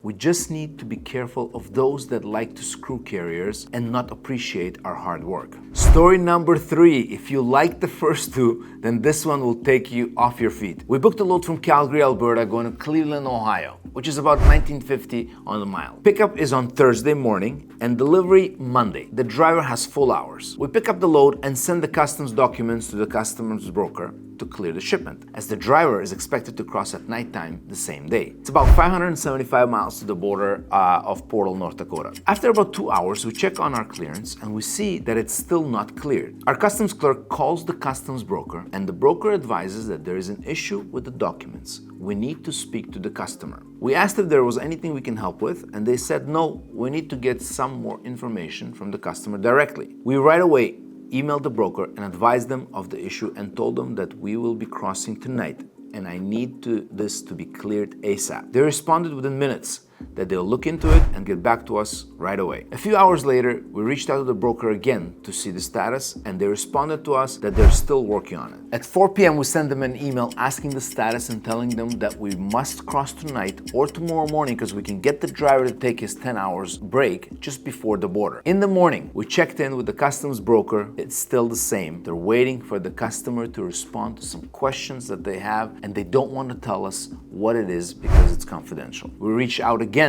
We just need to be careful of those that like to screw carriers and not appreciate our hard work. Story number 3. If you like the first two, then this one will take you off your feet. We booked a load from Calgary, Alberta, going to Cleveland, Ohio, which is about 1950 on the mile. Pickup is on Thursday morning and delivery Monday. The driver has full hours. We pick up the load and send the customs documents to the customs broker to clear the shipment, as the driver is expected to cross at nighttime the same day. It's about 575 miles to the border of Portal, North Dakota. After about 2 hours, we check on our clearance and we see that it's still not cleared. Our customs clerk calls the customs broker and the broker advises that there is an issue with the documents. We need to speak to the customer. We asked if there was anything we can help with, and they said no, we need to get some more information from the customer directly. We right away emailed the broker and advised them of the issue and told them that we will be crossing tonight and I need this to be cleared ASAP. They responded within minutes that they'll look into it and get back to us right away. A few hours later, we reached out to the broker again to see the status, and they responded to us that they're still working on it. At 4 p.m., we sent them an email asking the status and telling them that we must cross tonight or tomorrow morning because we can get the driver to take his 10 hours break just before the border. In the morning, we checked in with the customs broker. It's still the same. They're waiting for the customer to respond to some questions that they have, and they don't want to tell us what it is because it's confidential. We reach out again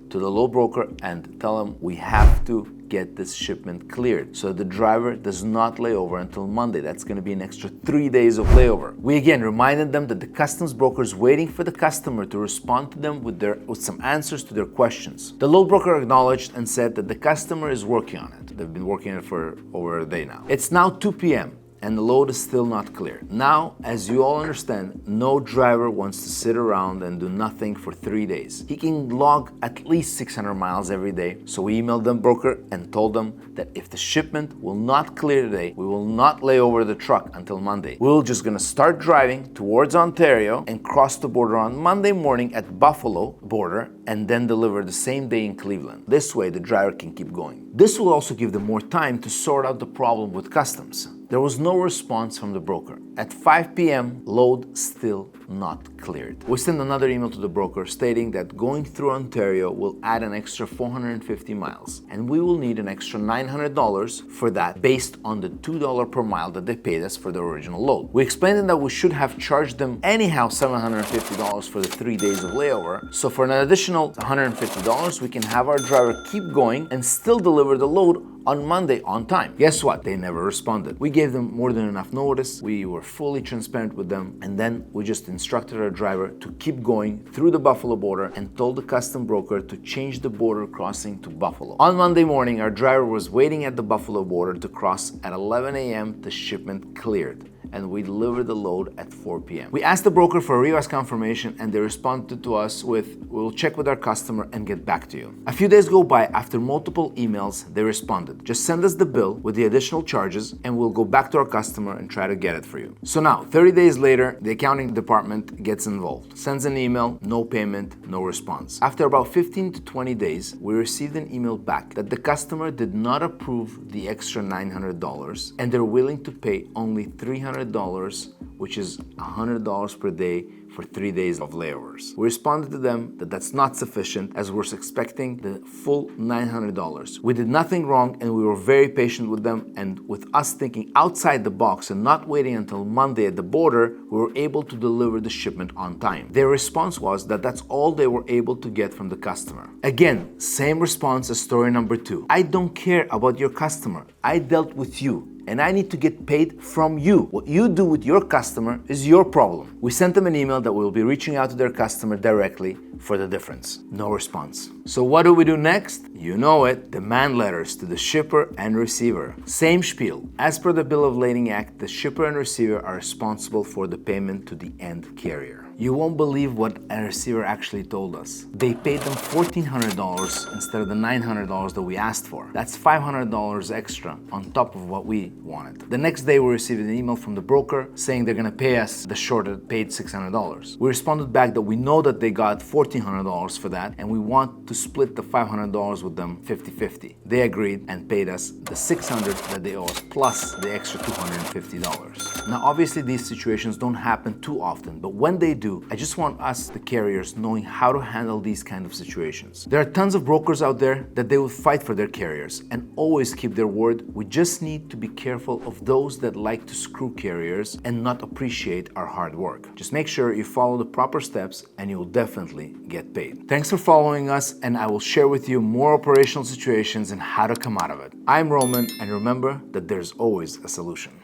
to the load broker and tell them we have to get this shipment cleared so the driver does not lay over until Monday. That's going to be an extra 3 days of layover. We again reminded them that the customs broker is waiting for the customer to respond to them with some answers to their questions. The load broker acknowledged and said that the customer is working on it. They've been working on it for over a day now. It's now 2 p.m. and the load is still not clear. Now, as you all understand, no driver wants to sit around and do nothing for 3 days. He can log at least 600 miles every day. So we emailed the broker and told them that if the shipment will not clear today, we will not lay over the truck until Monday. We're just gonna start driving towards Ontario and cross the border on Monday morning at Buffalo border and then deliver the same day in Cleveland. This way, the driver can keep going. This will also give them more time to sort out the problem with customs. There was no response from the broker. At 5 p.m., load still not cleared. We sent another email to the broker stating that going through Ontario will add an extra 450 miles, and we will need an extra $900 for that based on the $2 per mile that they paid us for the original load. We explained them that we should have charged them anyhow $750 for the 3 days of layover, so for an additional $150, we can have our driver keep going and still deliver the load on Monday on time. Guess what? They never responded. We gave them more than enough notice. We were fully transparent with them, and then we just instructed our driver to keep going through the Buffalo border and told the custom broker to change the border crossing to Buffalo. On Monday morning, our driver was waiting at the Buffalo border to cross at 11 a.m. The shipment cleared, and we delivered the load at 4 p.m. We asked the broker for a revised confirmation, and they responded to us with, "We'll check with our customer and get back to you." A few days go by. After multiple emails, they responded, "Just send us the bill with the additional charges and we'll go back to our customer and try to get it for you." So now, 30 days later, the accounting department gets involved, sends an email, no payment, no response. After about 15 to 20 days, we received an email back that the customer did not approve the extra $900 and they're willing to pay only $300, which is $100 per day for 3 days of layovers. We responded to them that that's not sufficient, as we're expecting the full $900. We did nothing wrong and we were very patient with them, and with us thinking outside the box and not waiting until Monday at the border, we were able to deliver the shipment on time. Their response was that that's all they were able to get from the customer. Again, same response as story number 2. I don't care about your customer. I dealt with you, and I need to get paid from you. What you do with your customer is your problem. We sent them an email that we'll be reaching out to their customer directly for the difference. No response. So what do we do next? You know it, demand letters to the shipper and receiver. Same spiel. As per the Bill of Lading Act, the shipper and receiver are responsible for the payment to the end carrier. You won't believe what a receiver actually told us. They paid them $1,400 instead of the $900 that we asked for. That's $500 extra on top of what we wanted. The next day, we received an email from the broker saying they're gonna pay us the shorted paid $600. We responded back that we know that they got $1,400 for that, and we want to split the $500 with them 50-50. They agreed and paid us the $600 that they owe us plus the extra $250. Now, obviously, these situations don't happen too often, but when they do. I just want us, the carriers, knowing how to handle these kind of situations. There are tons of brokers out there that they will fight for their carriers and always keep their word. We just need to be careful of those that like to screw carriers and not appreciate our hard work. Just make sure you follow the proper steps and you will definitely get paid. Thanks for following us, and I will share with you more operational situations and how to come out of it. I'm Roman, and remember that there's always a solution.